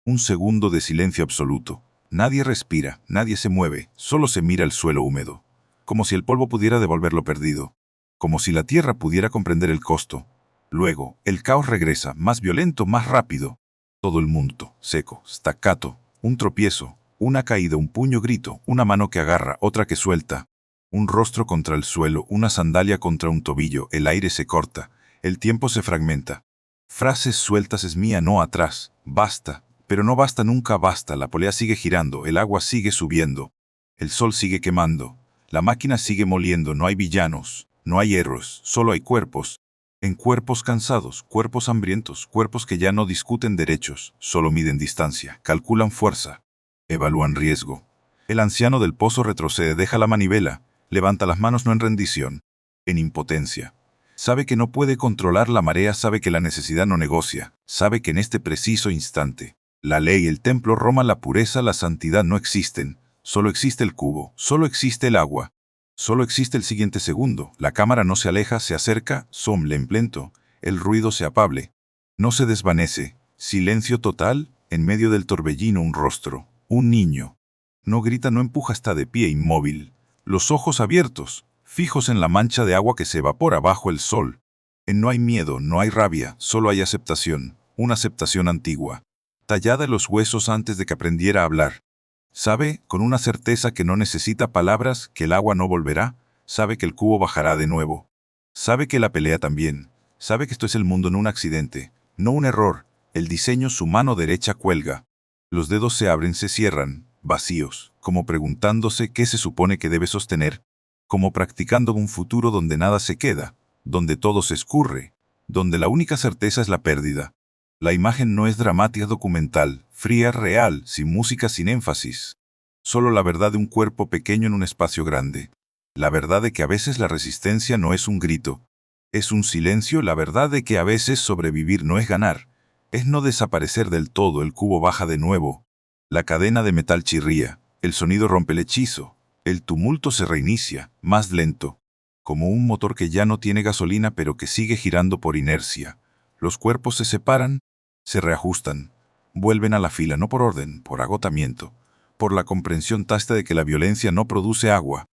Un segundo de silencio absoluto. Nadie respira, nadie se mueve, solo se mira el suelo húmedo. Como si el polvo pudiera devolver lo perdido. Como si la tierra pudiera comprender el costo. Luego, el caos regresa, más violento, más rápido. Todo el mundo, seco, staccato, un tropiezo, una caída, un puño, grito, una mano que agarra, otra que suelta. Un rostro contra el suelo, una sandalia contra un tobillo, el aire se corta, el tiempo se fragmenta. Frases sueltas: es mía, no atrás, basta, pero no basta, nunca basta, la polea sigue girando, el agua sigue subiendo, el sol sigue quemando, la máquina sigue moliendo, no hay villanos, no hay héroes, solo hay cuerpos. En cuerpos cansados, cuerpos hambrientos, cuerpos que ya no discuten derechos, solo miden distancia, calculan fuerza, evalúan riesgo. El anciano del pozo retrocede, deja la manivela. Levanta las manos, no en rendición, en impotencia. Sabe que no puede controlar la marea, sabe que la necesidad no negocia, sabe que en este preciso instante, la ley, el templo, Roma, la pureza, la santidad no existen. Solo existe el cubo, solo existe el agua. Solo existe el siguiente segundo. La cámara no se aleja, se acerca, lento, el ruido se apable. No se desvanece. Silencio total, en medio del torbellino un rostro, un niño. No grita, no empuja, está de pie inmóvil. Los ojos abiertos, fijos en la mancha de agua que se evapora bajo el sol. No hay miedo, no hay rabia, solo hay aceptación, una aceptación antigua, tallada en los huesos antes de que aprendiera a hablar. Sabe, con una certeza que no necesita palabras, que el agua no volverá, sabe que el cubo bajará de nuevo. Sabe que la pelea también, sabe que esto es el mundo, no un accidente, no un error, el diseño, su mano derecha cuelga. Los dedos se abren, se cierran, vacíos, como preguntándose qué se supone que debe sostener, como practicando un futuro donde nada se queda, donde todo se escurre, donde la única certeza es la pérdida. La imagen no es dramática, documental, fría, real, sin música, sin énfasis. Solo la verdad de un cuerpo pequeño en un espacio grande. La verdad de que a veces la resistencia no es un grito, es un silencio. La verdad de que a veces sobrevivir no es ganar, es no desaparecer del todo. El cubo baja de nuevo. La cadena de metal chirría, el sonido rompe el hechizo, el tumulto se reinicia, más lento, como un motor que ya no tiene gasolina pero que sigue girando por inercia. Los cuerpos se separan, se reajustan, vuelven a la fila, no por orden, por agotamiento, por la comprensión tácita de que la violencia no produce agua,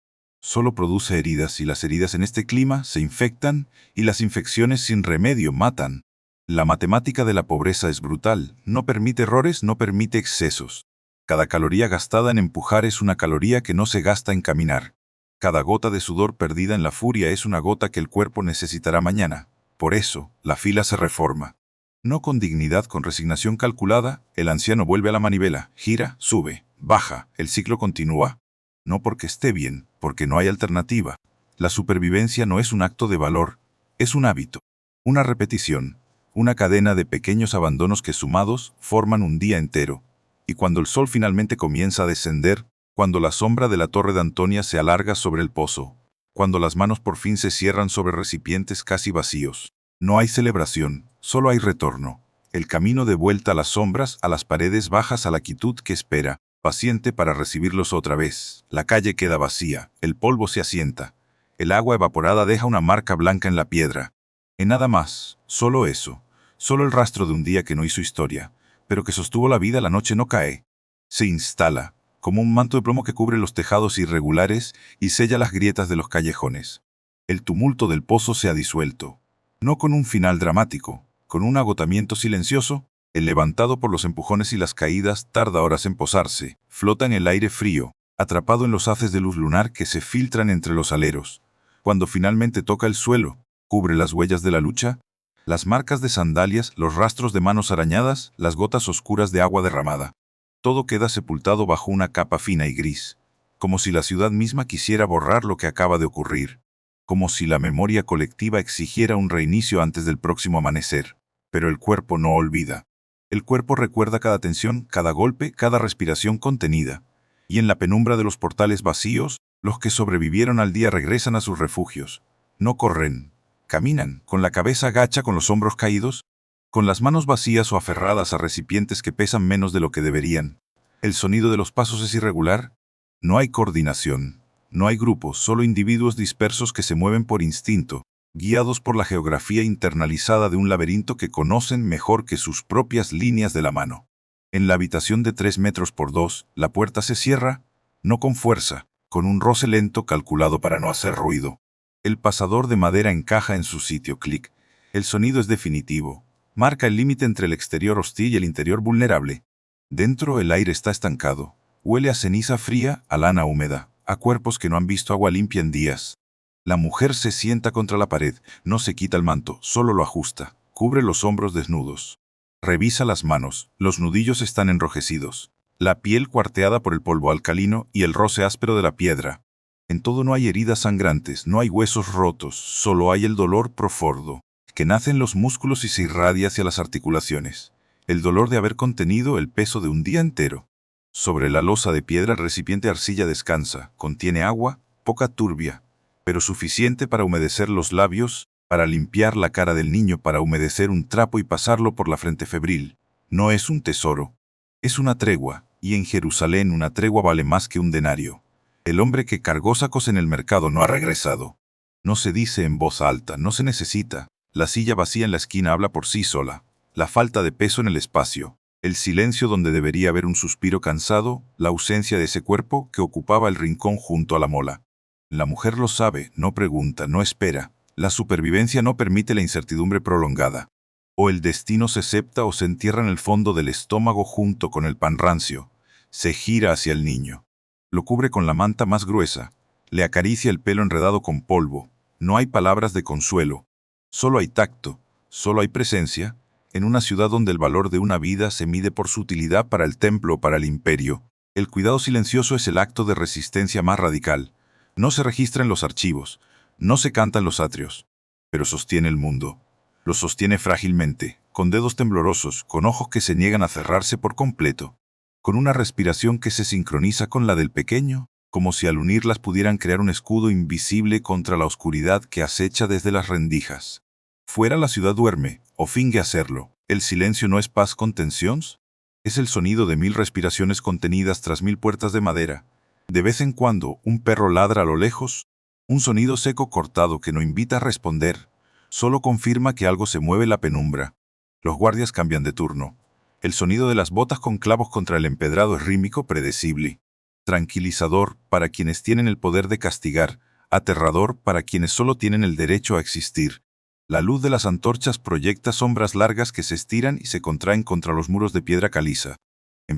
solo produce heridas, y las heridas en este clima se infectan, y las infecciones sin remedio matan. La matemática de la pobreza es brutal, no permite errores, no permite excesos. Cada caloría gastada en empujar es una caloría que no se gasta en caminar. Cada gota de sudor perdida en la furia es una gota que el cuerpo necesitará mañana. Por eso, la fila se reforma. No con dignidad, con resignación calculada, el anciano vuelve a la manivela, gira, sube, baja, el ciclo continúa. No porque esté bien, porque no hay alternativa. La supervivencia no es un acto de valor, es un hábito, una repetición, una cadena de pequeños abandonos que sumados forman un día entero. Y cuando el sol finalmente comienza a descender, cuando la sombra de la torre de Antonia se alarga sobre el pozo, cuando las manos por fin se cierran sobre recipientes casi vacíos, no hay celebración, solo hay retorno. El camino de vuelta a las sombras, a las paredes bajas, a la quietud que espera, paciente para recibirlos otra vez. La calle queda vacía, el polvo se asienta. El agua evaporada deja una marca blanca en la piedra. Y nada más, solo eso, solo el rastro de un día que no hizo historia, pero que sostuvo la vida. La noche no cae. Se instala, como un manto de plomo que cubre los tejados irregulares y sella las grietas de los callejones. El tumulto del pozo se ha disuelto. No con un final dramático, con un agotamiento silencioso. El levantado por los empujones y las caídas tarda horas en posarse, flota en el aire frío, atrapado en los haces de luz lunar que se filtran entre los aleros. Cuando finalmente toca el suelo, cubre las huellas de la lucha, las marcas de sandalias, los rastros de manos arañadas, las gotas oscuras de agua derramada. Todo queda sepultado bajo una capa fina y gris, como si la ciudad misma quisiera borrar lo que acaba de ocurrir, como si la memoria colectiva exigiera un reinicio antes del próximo amanecer. Pero el cuerpo no olvida. El cuerpo recuerda cada tensión, cada golpe, cada respiración contenida. Y en la penumbra de los portales vacíos, los que sobrevivieron al día regresan a sus refugios. No corren, caminan, con la cabeza agacha, con los hombros caídos, con las manos vacías o aferradas a recipientes que pesan menos de lo que deberían. El sonido de los pasos es irregular. No hay coordinación. No hay grupos, solo individuos dispersos que se mueven por instinto, guiados por la geografía internalizada de un laberinto que conocen mejor que sus propias líneas de la mano. En la habitación de 3 metros por 2, la puerta se cierra, no con fuerza, con un roce lento calculado para no hacer ruido. El pasador de madera encaja en su sitio, clic. El sonido es definitivo. Marca el límite entre el exterior hostil y el interior vulnerable. Dentro el aire está estancado. Huele a ceniza fría, a lana húmeda, a cuerpos que no han visto agua limpia en días. La mujer se sienta contra la pared, no se quita el manto, solo lo ajusta, cubre los hombros desnudos. Revisa las manos, los nudillos están enrojecidos, la piel cuarteada por el polvo alcalino y el roce áspero de la piedra. En todo no hay heridas sangrantes, no hay huesos rotos, solo hay el dolor profundo, que nace en los músculos y se irradia hacia las articulaciones. El dolor de haber contenido el peso de un día entero. Sobre la losa de piedra el recipiente arcilla descansa, contiene agua, poca turbia. pero suficiente para humedecer los labios, para limpiar la cara del niño, para humedecer un trapo y pasarlo por la frente febril. No es un tesoro, es una tregua, y en Jerusalén una tregua vale más que un denario. El hombre que cargó sacos en el mercado no ha regresado. No se dice en voz alta, no se necesita. La silla vacía en la esquina habla por sí sola. La falta de peso en el espacio, el silencio donde debería haber un suspiro cansado, la ausencia de ese cuerpo que ocupaba el rincón junto a la mola. La mujer lo sabe, no pregunta, no espera. La supervivencia no permite la incertidumbre prolongada. O el destino se septa o se entierra en el fondo del estómago junto con el pan rancio. Se gira hacia el niño. Lo cubre con la manta más gruesa. Le acaricia el pelo enredado con polvo. No hay palabras de consuelo. Solo hay tacto. Solo hay presencia. En una ciudad donde el valor de una vida se mide por su utilidad para el templo o para el imperio, el cuidado silencioso es el acto de resistencia más radical. No se registra en los archivos. No se canta en los atrios. Pero sostiene el mundo. Lo sostiene frágilmente, con dedos temblorosos, con ojos que se niegan a cerrarse por completo, con una respiración que se sincroniza con la del pequeño, como si al unirlas pudieran crear un escudo invisible contra la oscuridad que acecha desde las rendijas. Fuera la ciudad duerme, o finge hacerlo. ¿El silencio no es paz con tensiones? Es el sonido de 1000 respiraciones contenidas tras 1000 puertas de madera. De vez en cuando, un perro ladra a lo lejos, un sonido seco cortado que no invita a responder, solo confirma que algo se mueve en la penumbra. Los guardias cambian de turno. El sonido de las botas con clavos contra el empedrado es rítmico, predecible. Tranquilizador para quienes tienen el poder de castigar, aterrador para quienes solo tienen el derecho a existir. La luz de las antorchas proyecta sombras largas que se estiran y se contraen contra los muros de piedra caliza.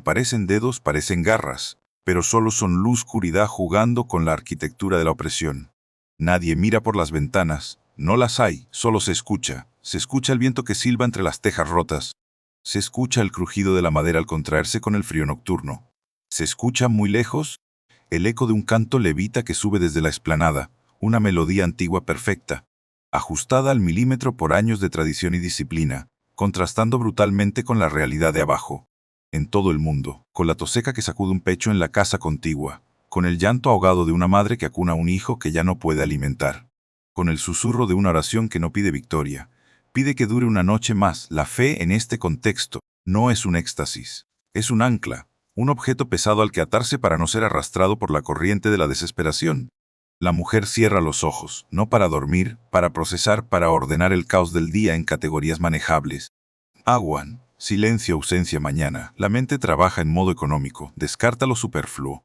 Parecen dedos, parecen garras, pero solo son luz oscuridad jugando con la arquitectura de la opresión. Nadie mira por las ventanas, no las hay, solo se escucha. Se escucha el viento que silba entre las tejas rotas. Se escucha el crujido de la madera al contraerse con el frío nocturno. Se escucha muy lejos el eco de un canto levita que sube desde la explanada, una melodía antigua perfecta, ajustada al milímetro por años de tradición y disciplina, contrastando brutalmente con la realidad de abajo. En todo el mundo, con la tos seca que sacude un pecho en la casa contigua, con el llanto ahogado de una madre que acuna a un hijo que ya no puede alimentar, con el susurro de una oración que no pide victoria, pide que dure una noche más. La fe en este contexto no es un éxtasis, es un ancla, un objeto pesado al que atarse para no ser arrastrado por la corriente de la desesperación. La mujer cierra los ojos, no para dormir, para procesar, para ordenar el caos del día en categorías manejables. Aguan, silencio, ausencia, mañana. La mente trabaja en modo económico, descarta lo superfluo.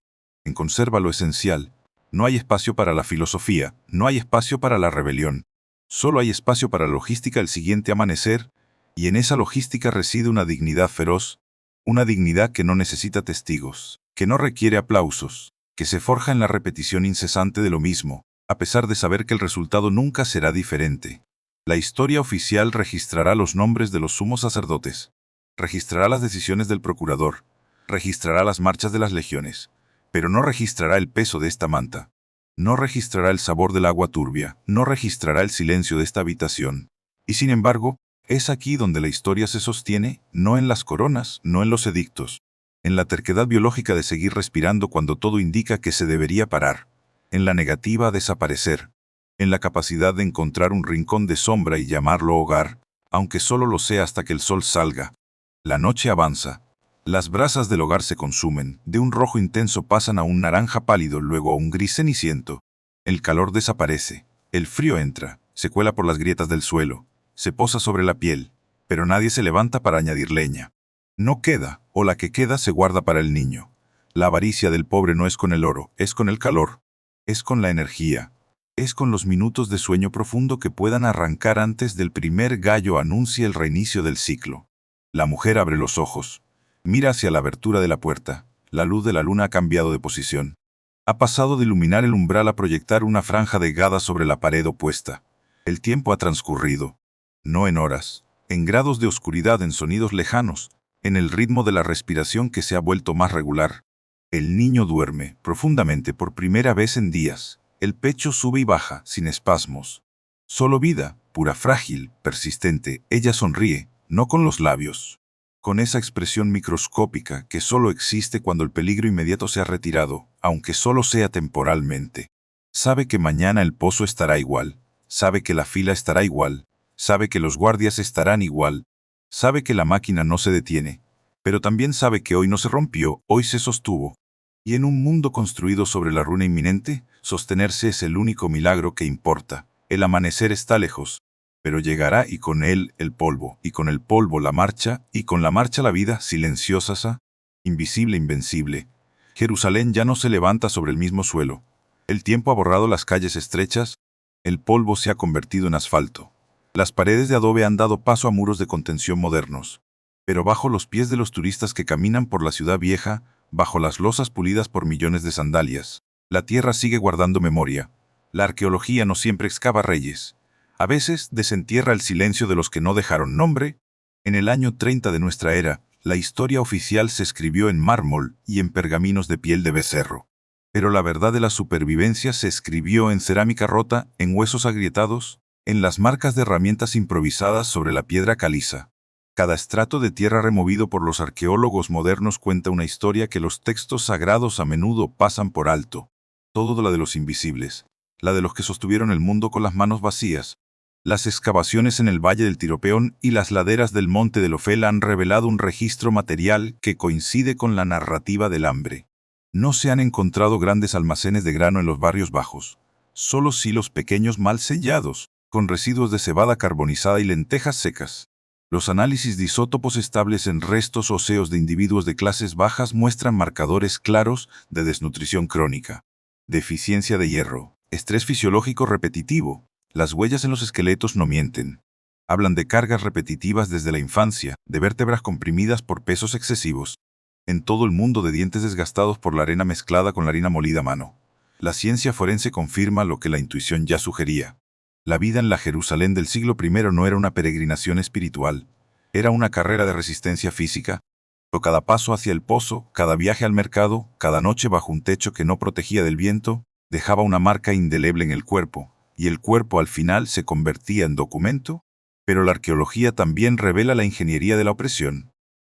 Conserva lo esencial. No hay espacio para la filosofía, no hay espacio para la rebelión. Solo hay espacio para la logística del siguiente amanecer, y en esa logística reside una dignidad feroz, una dignidad que no necesita testigos, que no requiere aplausos, que se forja en la repetición incesante de lo mismo, a pesar de saber que el resultado nunca será diferente. La historia oficial registrará los nombres de los sumos sacerdotes, registrará las decisiones del procurador, registrará las marchas de las legiones, pero no registrará el peso de esta manta, no registrará el sabor del agua turbia, no registrará el silencio de esta habitación. Y sin embargo, es aquí donde la historia se sostiene, no en las coronas, no en los edictos, en la terquedad biológica de seguir respirando cuando todo indica que se debería parar, en la negativa a desaparecer, en la capacidad de encontrar un rincón de sombra y llamarlo hogar, aunque solo lo sea hasta que el sol salga. La noche avanza. Las brasas del hogar se consumen, de un rojo intenso pasan a un naranja pálido, luego a un gris ceniciento. El calor desaparece, el frío entra, se cuela por las grietas del suelo, se posa sobre la piel, pero nadie se levanta para añadir leña. No queda, o la que queda se guarda para el niño. La avaricia del pobre no es con el oro, es con el calor, es con la energía, es con los minutos de sueño profundo que puedan arrancar antes del primer gallo anuncie el reinicio del ciclo. La mujer abre los ojos. Mira hacia la abertura de la puerta. La luz de la luna ha cambiado de posición. Ha pasado de iluminar el umbral a proyectar una franja delgada sobre la pared opuesta. El tiempo ha transcurrido. No en horas, en grados de oscuridad, en sonidos lejanos, en el ritmo de la respiración que se ha vuelto más regular. El niño duerme, profundamente, por primera vez en días. El pecho sube y baja, sin espasmos. Solo vida, pura, frágil, persistente. Ella sonríe, no con los labios, con esa expresión microscópica que solo existe cuando el peligro inmediato se ha retirado, aunque solo sea temporalmente. Sabe que mañana el pozo estará igual, sabe que la fila estará igual, sabe que los guardias estarán igual, sabe que la máquina no se detiene, pero también sabe que hoy no se rompió, hoy se sostuvo. Y en un mundo construido sobre la ruina inminente, sostenerse es el único milagro que importa. El amanecer está lejos, pero llegará y con él el polvo, y con el polvo la marcha, y con la marcha la vida, silenciosa, invisible, invencible. Jerusalén ya no se levanta sobre el mismo suelo. El tiempo ha borrado las calles estrechas, el polvo se ha convertido en asfalto. Las paredes de adobe han dado paso a muros de contención modernos. Pero bajo los pies de los turistas que caminan por la ciudad vieja, bajo las losas pulidas por millones de sandalias, la tierra sigue guardando memoria. La arqueología no siempre excava reyes. A veces desentierra el silencio de los que no dejaron nombre. En el año 30 de nuestra era, la historia oficial se escribió en mármol y en pergaminos de piel de becerro. Pero la verdad de la supervivencia se escribió en cerámica rota, en huesos agrietados, en las marcas de herramientas improvisadas sobre la piedra caliza. Cada estrato de tierra removido por los arqueólogos modernos cuenta una historia que los textos sagrados a menudo pasan por alto. Todo la de los invisibles, la de los que sostuvieron el mundo con las manos vacías. Las excavaciones en el Valle del Tiropeón y las laderas del Monte del Ofel han revelado un registro material que coincide con la narrativa del hambre. No se han encontrado grandes almacenes de grano en los barrios bajos, solo silos pequeños mal sellados, con residuos de cebada carbonizada y lentejas secas. Los análisis de isótopos estables en restos óseos de individuos de clases bajas muestran marcadores claros de desnutrición crónica, deficiencia de hierro, estrés fisiológico repetitivo. Las huellas en los esqueletos no mienten. Hablan de cargas repetitivas desde la infancia, de vértebras comprimidas por pesos excesivos. En todo el mundo de dientes desgastados por la arena mezclada con la harina molida a mano. La ciencia forense confirma lo que la intuición ya sugería. La vida en la Jerusalén del siglo I no era una peregrinación espiritual, era una carrera de resistencia física. Pero cada paso hacia el pozo, cada viaje al mercado, cada noche bajo un techo que no protegía del viento, dejaba una marca indeleble en el cuerpo, y el cuerpo al final se convertía en documento. Pero la arqueología también revela la ingeniería de la opresión.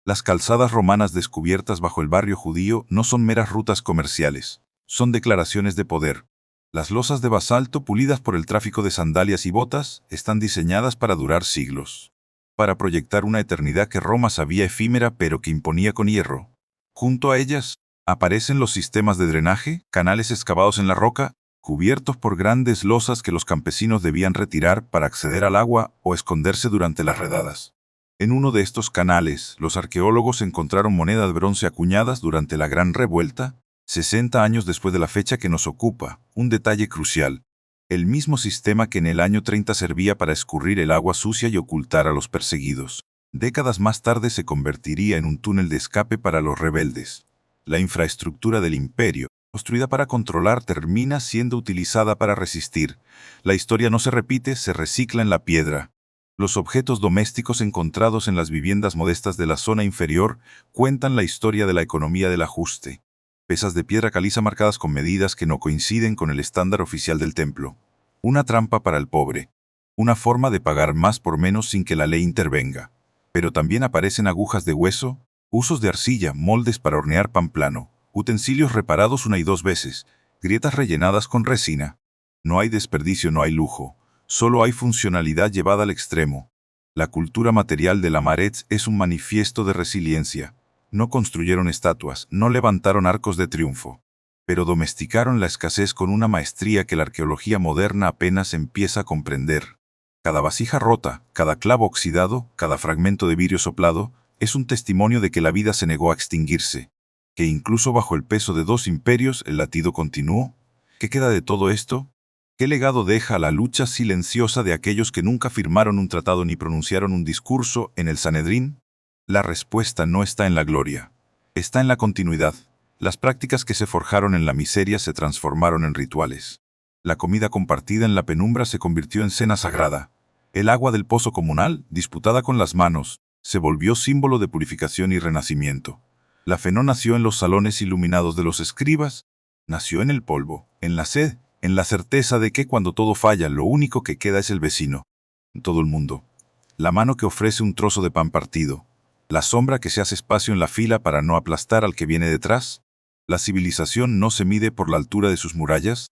Las calzadas romanas descubiertas bajo el barrio judío no son meras rutas comerciales, son declaraciones de poder. Las losas de basalto pulidas por el tráfico de sandalias y botas están diseñadas para durar siglos, para proyectar una eternidad que Roma sabía efímera pero que imponía con hierro. Junto a ellas, aparecen los sistemas de drenaje, canales excavados en la roca, cubiertos por grandes losas que los campesinos debían retirar para acceder al agua o esconderse durante las redadas. En uno de estos canales, los arqueólogos encontraron monedas de bronce acuñadas durante la Gran Revuelta, 60 años después de la fecha que nos ocupa, un detalle crucial. El mismo sistema que en el año 30 servía para escurrir el agua sucia y ocultar a los perseguidos. Décadas más tarde se convertiría en un túnel de escape para los rebeldes. La infraestructura del imperio, construida para controlar, termina siendo utilizada para resistir. La historia no se repite, se recicla en la piedra. Los objetos domésticos encontrados en las viviendas modestas de la zona inferior cuentan la historia de la economía del ajuste. Pesas de piedra caliza marcadas con medidas que no coinciden con el estándar oficial del templo. Una trampa para el pobre. Una forma de pagar más por menos sin que la ley intervenga. Pero también aparecen agujas de hueso, usos de arcilla, moldes para hornear pan plano, utensilios reparados una y dos veces, grietas rellenadas con resina. No hay desperdicio, no hay lujo. Solo hay funcionalidad llevada al extremo. La cultura material de la Maretz es un manifiesto de resiliencia. No construyeron estatuas, no levantaron arcos de triunfo, pero domesticaron la escasez con una maestría que la arqueología moderna apenas empieza a comprender. Cada vasija rota, cada clavo oxidado, cada fragmento de vidrio soplado, es un testimonio de que la vida se negó a extinguirse, que incluso bajo el peso de dos imperios el latido continuó. ¿Qué queda de todo esto? ¿Qué legado deja la lucha silenciosa de aquellos que nunca firmaron un tratado ni pronunciaron un discurso en el Sanedrín? La respuesta no está en la gloria, está en la continuidad. Las prácticas que se forjaron en la miseria se transformaron en rituales. La comida compartida en la penumbra se convirtió en cena sagrada. El agua del pozo comunal, disputada con las manos, se volvió símbolo de purificación y renacimiento. La fe no nació en los salones iluminados de los escribas, nació en el polvo, en la sed, en la certeza de que cuando todo falla, lo único que queda es el vecino. Todo el mundo. La mano que ofrece un trozo de pan partido. La sombra que se hace espacio en la fila para no aplastar al que viene detrás. La civilización no se mide por la altura de sus murallas.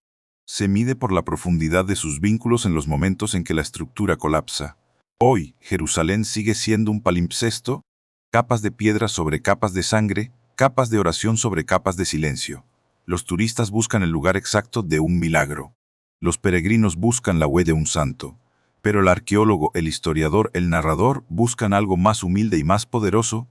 Se mide por la profundidad de sus vínculos en los momentos en que la estructura colapsa. Hoy, Jerusalén sigue siendo un palimpsesto, capas de piedra sobre capas de sangre, capas de oración sobre capas de silencio. Los turistas buscan el lugar exacto de un milagro. Los peregrinos buscan la huella de un santo. Pero el arqueólogo, el historiador, el narrador buscan algo más humilde y más poderoso,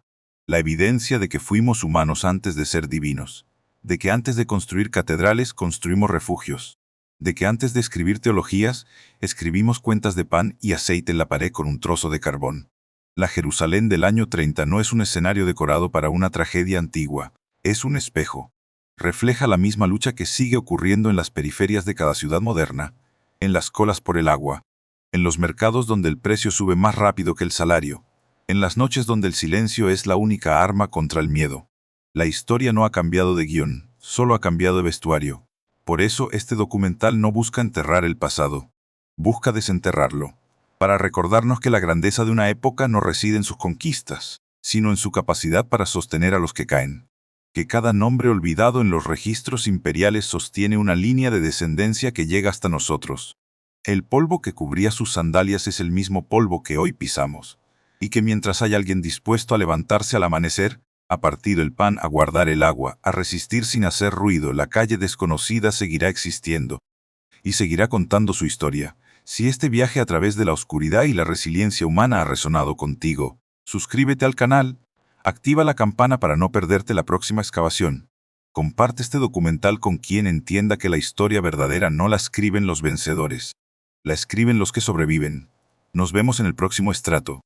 la evidencia de que fuimos humanos antes de ser divinos, de que antes de construir catedrales construimos refugios, de que antes de escribir teologías, escribimos cuentas de pan y aceite en la pared con un trozo de carbón. La Jerusalén del año 30 no es un escenario decorado para una tragedia antigua, es un espejo. Refleja la misma lucha que sigue ocurriendo en las periferias de cada ciudad moderna, en las colas por el agua, en los mercados donde el precio sube más rápido que el salario, en las noches donde el silencio es la única arma contra el miedo. La historia no ha cambiado de guión, solo ha cambiado de vestuario. Por eso este documental no busca enterrar el pasado, busca desenterrarlo, para recordarnos que la grandeza de una época no reside en sus conquistas, sino en su capacidad para sostener a los que caen. Que cada nombre olvidado en los registros imperiales sostiene una línea de descendencia que llega hasta nosotros. El polvo que cubría sus sandalias es el mismo polvo que hoy pisamos, y que mientras haya alguien dispuesto a levantarse al amanecer, a partir el pan, a guardar el agua, a resistir sin hacer ruido, la calle desconocida seguirá existiendo, y seguirá contando su historia. Si este viaje a través de la oscuridad y la resiliencia humana ha resonado contigo, suscríbete al canal, activa la campana para no perderte la próxima excavación. Comparte este documental con quien entienda que la historia verdadera no la escriben los vencedores, la escriben los que sobreviven. Nos vemos en el próximo estrato.